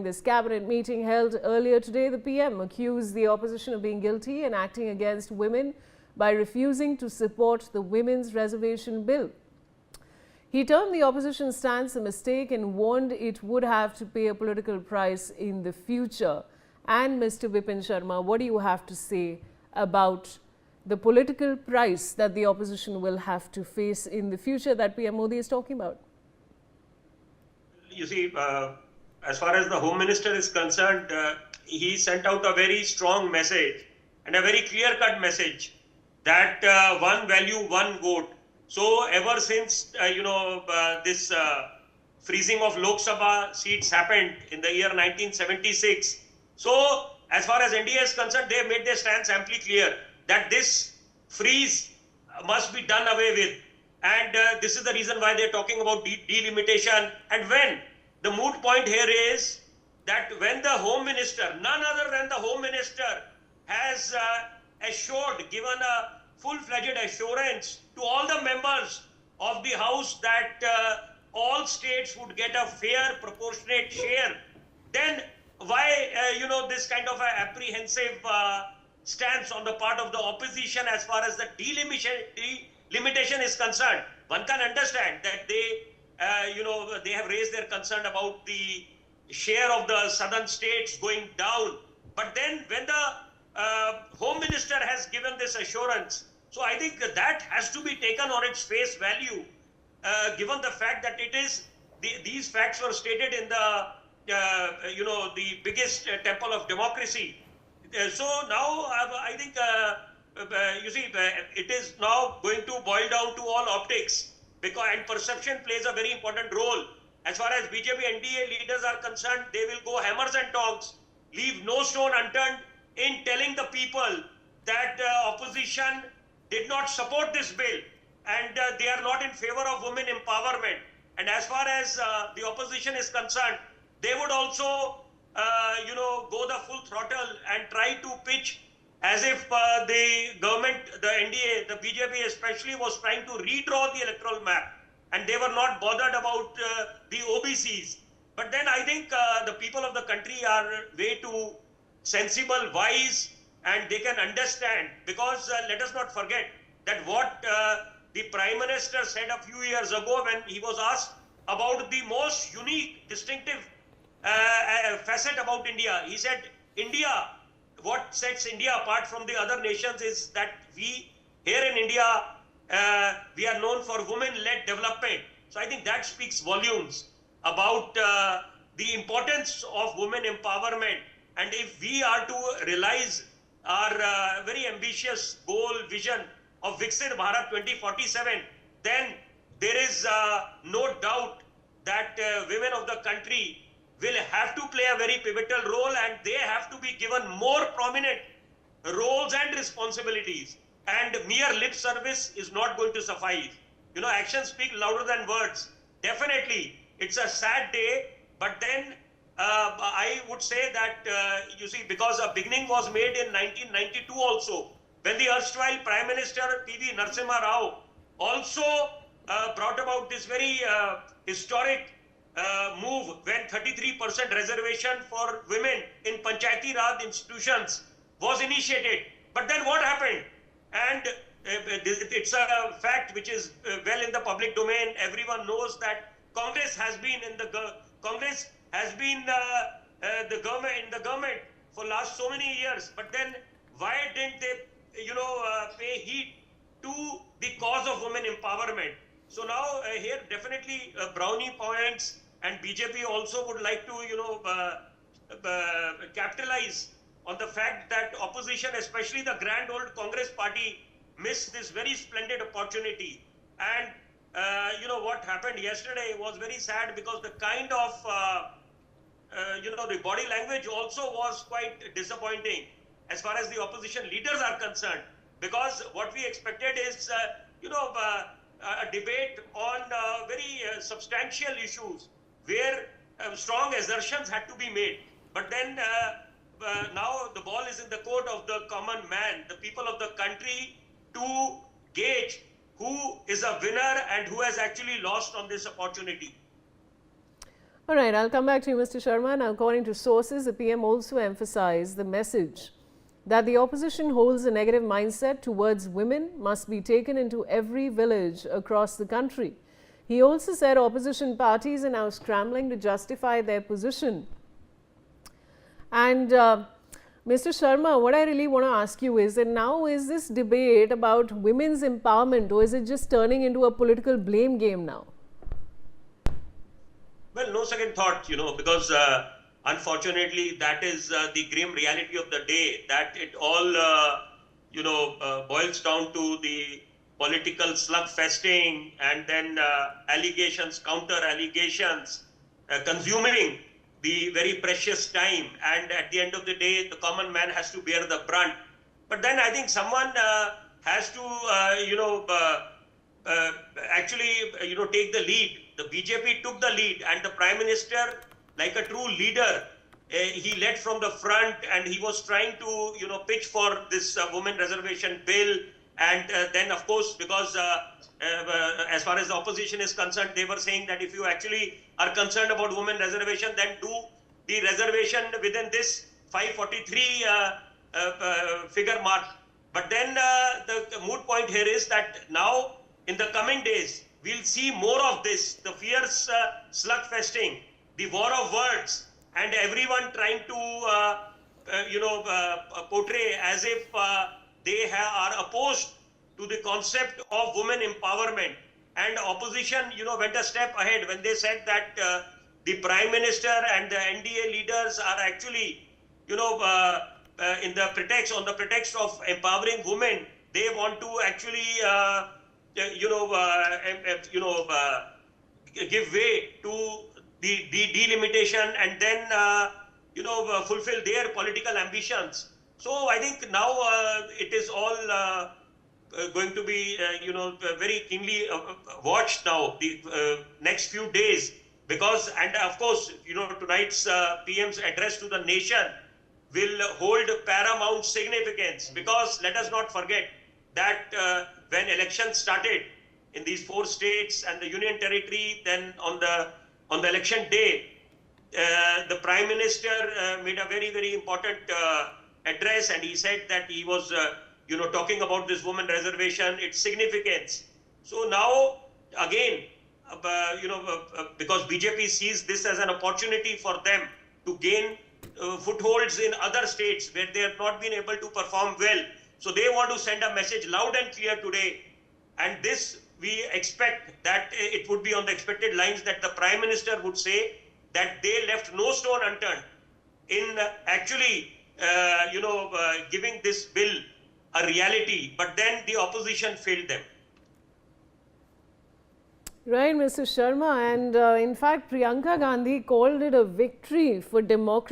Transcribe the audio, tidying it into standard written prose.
This cabinet meeting held earlier today, the PM accused the opposition of being guilty and acting against women by refusing to support the Women's Reservation Bill. He termed the opposition stance a mistake and warned it would have to pay a political price in the future. And Mr. Vipin Sharma, what do you have to say about the political price that the opposition will have to face in the future that PM Modi is talking about? You see, as far as the Home Minister is concerned, he sent out a very strong message and a very clear-cut message that one value, one vote. So ever since, this freezing of Lok Sabha seats happened in the year 1976. So as far as NDA is concerned, they made their stance amply clear that this freeze must be done away with. And this is the reason why they're talking about delimitation. And when the moot point here is that when the Home Minister, none other than the Home Minister, has given a full-fledged assurance to all the members of the House that all states would get a fair, proportionate share, then why, this kind of a apprehensive stance on the part of the opposition as far as the delimitation is concerned? One can understand that they have raised their concern about the share of the southern states going down. But then when the Home Minister has given this assurance, so I think that has to be taken on its face value, given the fact that it is, these facts were stated in the, the biggest temple of democracy. So now I think, it is now going to boil down to all optics, and perception plays a very important role. As far as BJP NDA leaders are concerned, they will go hammers and tongs, leave no stone unturned in telling the people that opposition did not support this bill and they are not in favor of women empowerment. And as far as the opposition is concerned, they would also, go the full throttle and try to pitch as if the government, the NDA, the BJP especially, was trying to redraw the electoral map and they were not bothered about the OBCs. But then I think the people of the country are way too sensible, wise, and they can understand, because let us not forget that what the Prime Minister said a few years ago when he was asked about the most unique, distinctive facet about India. He said, India, what sets India apart from the other nations is that we, here in India, we are known for women-led development. So I think that speaks volumes about the importance of women empowerment. And if we are to realize our very ambitious goal, vision of Viksit Bharat 2047, then there is no doubt that women of the country will have to play a very pivotal role, and they have to be given more prominent roles and responsibilities. And mere lip service is not going to suffice. Actions speak louder than words. Definitely, it's a sad day, but then I would say that, because a beginning was made in 1992 also, when the erstwhile Prime Minister P.V. Narasimha Rao also brought about this very historic move when 33% reservation for women in Panchayati Raj institutions was initiated. But then what happened? And it's a fact which is well in the public domain. Everyone knows that Congress has been in the government for last so many years. But then why didn't they, pay heed to the cause of women empowerment? So now here definitely brownie points, and BJP also would like to, capitalize on the fact that opposition, especially the grand old Congress party, missed this very splendid opportunity. And, what happened yesterday was very sad, because the kind of, the body language also was quite disappointing as far as the opposition leaders are concerned. Because what we expected is, a debate on very substantial issues where strong assertions had to be made. But then now the ball is in the court of the common man, the people of the country, to gauge who is a winner and who has actually lost on this opportunity. All right, I'll come back to you, Mr. Sharma. Now, according to sources, the PM also emphasized the message that the opposition holds a negative mindset towards women must be taken into every village across the country. He also said opposition parties are now scrambling to justify their position. And Mr. Sharma, what I really want to ask you is that now is this debate about women's empowerment, or is it just turning into a political blame game now? Well, no second thought, because unfortunately that is the grim reality of the day, that it all, boils down to the political slugfesting and then allegations, counter allegations, consuming the very precious time, and at the end of the day the common man has to bear the brunt. But then I think someone has to actually take the lead. The BJP took the lead, and the Prime Minister, like a true leader, he led from the front, and he was trying to pitch for this women reservation bill. And then, of course, because as far as the opposition is concerned, they were saying that if you actually are concerned about women reservation, then do the reservation within this 543 figure mark. But then the moot point here is that now in the coming days, we'll see more of this, the fierce slugfesting, the war of words, and everyone trying to portray as if they are opposed to the concept of women empowerment. And opposition, went a step ahead when they said that the Prime Minister and the NDA leaders are actually, on the pretext of empowering women, they want to actually, give way to the delimitation and then, fulfill their political ambitions. So I think now it is all going to be, very keenly watched now the next few days, because, and of course, tonight's PM's address to the nation will hold paramount significance, because let us not forget that when elections started in these 4 states and the Union Territory, then on the election day, the Prime Minister made a very, very important address, and he said that he was talking about this woman reservation, its significance. So now again, because BJP sees this as an opportunity for them to gain footholds in other states where they have not been able to perform well. So they want to send a message loud and clear today. And this, we expect that it would be on the expected lines, that the Prime Minister would say that they left no stone unturned in actually, giving this bill a reality, but then the opposition failed them. Right, Mr. Sharma. And in fact, Priyanka Gandhi called it a victory for democracy.